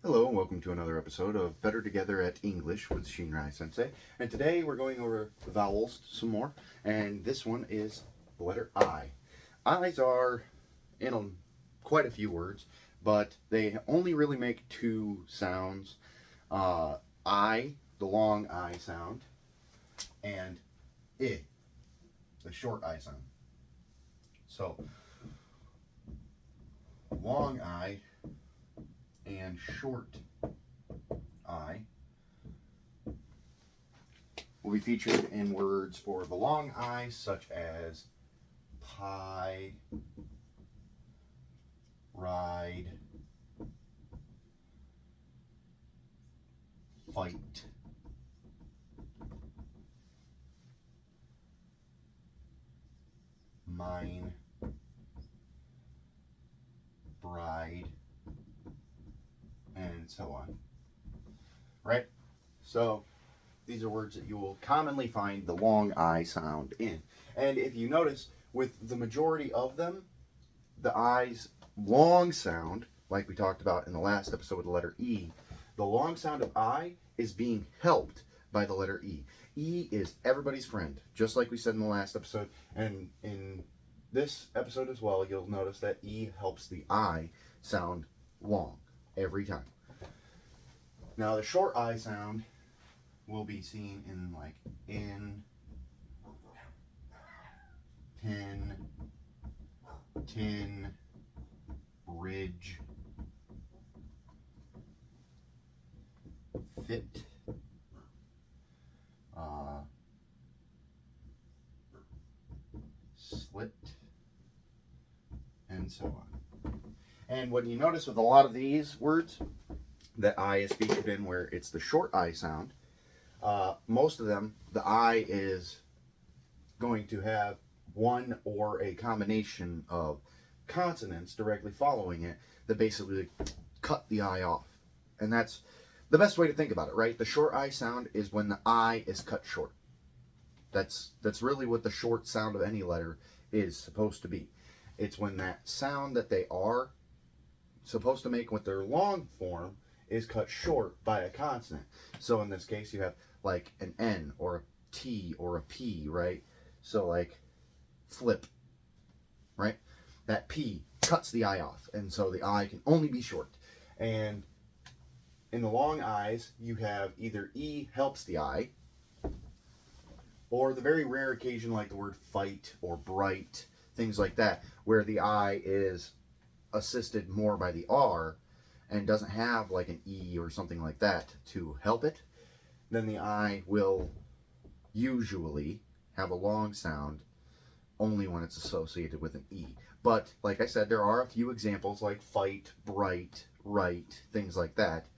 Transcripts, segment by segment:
Hello and welcome to another episode of Better Together at English with Shinrai Sensei. And today we're going over the vowels some more. And this one is the letter I. I's are in quite a few words, but they only really make two sounds. I, the long I sound, and I, the short I sound. So, long I and short I will be featured in words for the long I, such as pie, ride, fight, mine, bride, and so on. Right? So these are words that you will commonly find the long I sound in. And if you notice, with the majority of them, the I's long sound, like we talked about in the last episode with the letter E, the long sound of I is being helped by the letter E. E is everybody's friend, just like we said in the last episode. And in this episode as well, you'll notice that E helps the I sound long every time. Now, the short I sound will be seen in like in, pin, tin, ridge, fit, slit, and so on. And what you notice with a lot of these words that I is featured in where it's the short I sound, most of them, the I is going to have one or a combination of consonants directly following it that basically cut the I off. And that's the best way to think about it, right? The short I sound is when the I is cut short. That's really what the short sound of any letter is supposed to be. It's when that sound that they are supposed to make with their long form is cut short by a consonant. So in this case, you have like an N or a T or a P, right? So like flip, right? That P cuts the I off, and so the I can only be short. And in the long I's, you have either E helps the I, or the very rare occasion like the word fight or bright, things like that, where the I is assisted more by the R and doesn't have like an E or something like that to help it, then the I will usually have a long sound only when it's associated with an E. But like I said, there are a few examples like fight, bright, right, things like that,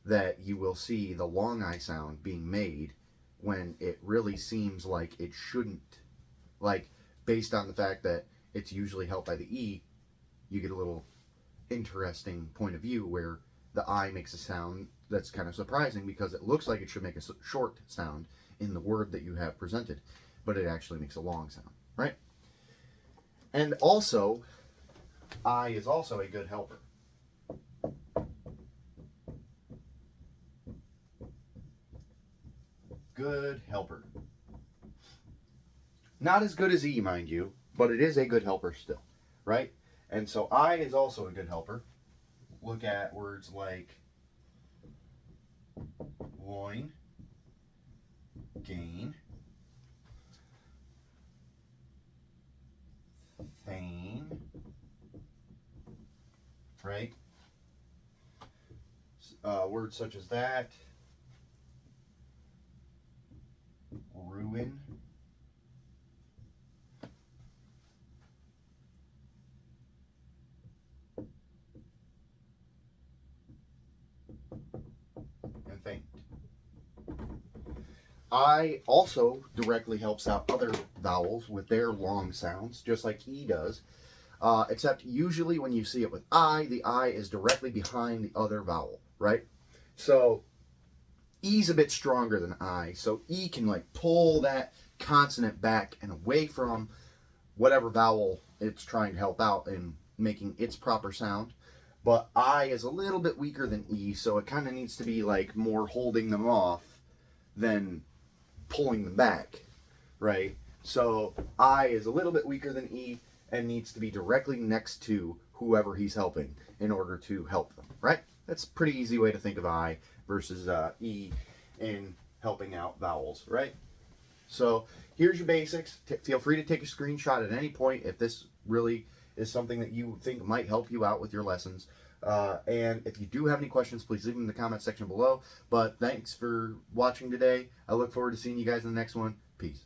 that you will see the long I sound being made when it really seems like it shouldn't. Like, based on the fact that it's usually helped by the E, you get a little interesting point of view where the I makes a sound that's kind of surprising because it looks like it should make a short sound in the word that you have presented, but it actually makes a long sound, right? And also, I is also a good helper. Good helper. Not as good as E, mind you, but it is a good helper still, right? And so I is also a good helper. Look at words like loin, gain, feign, right? Words such as that, ruin, and faint. I also directly helps out other vowels with their long sounds, just like E does, except usually when you see it with I, the I is directly behind the other vowel, right? So E's a bit stronger than I, so E can like pull that consonant back and away from whatever vowel it's trying to help out in making its proper sound. But I is a little bit weaker than E, so it kind of needs to be like more holding them off than pulling them back, right? So I is a little bit weaker than E and needs to be directly next to whoever he's helping in order to help them, right? That's a pretty easy way to think of I versus E in helping out vowels, right? So here's your basics. Feel free to take a screenshot at any point if this really is something that you think might help you out with your lessons. And if you do have any questions, please leave them in the comment section below. But thanks for watching today. I look forward to seeing you guys in the next one. Peace.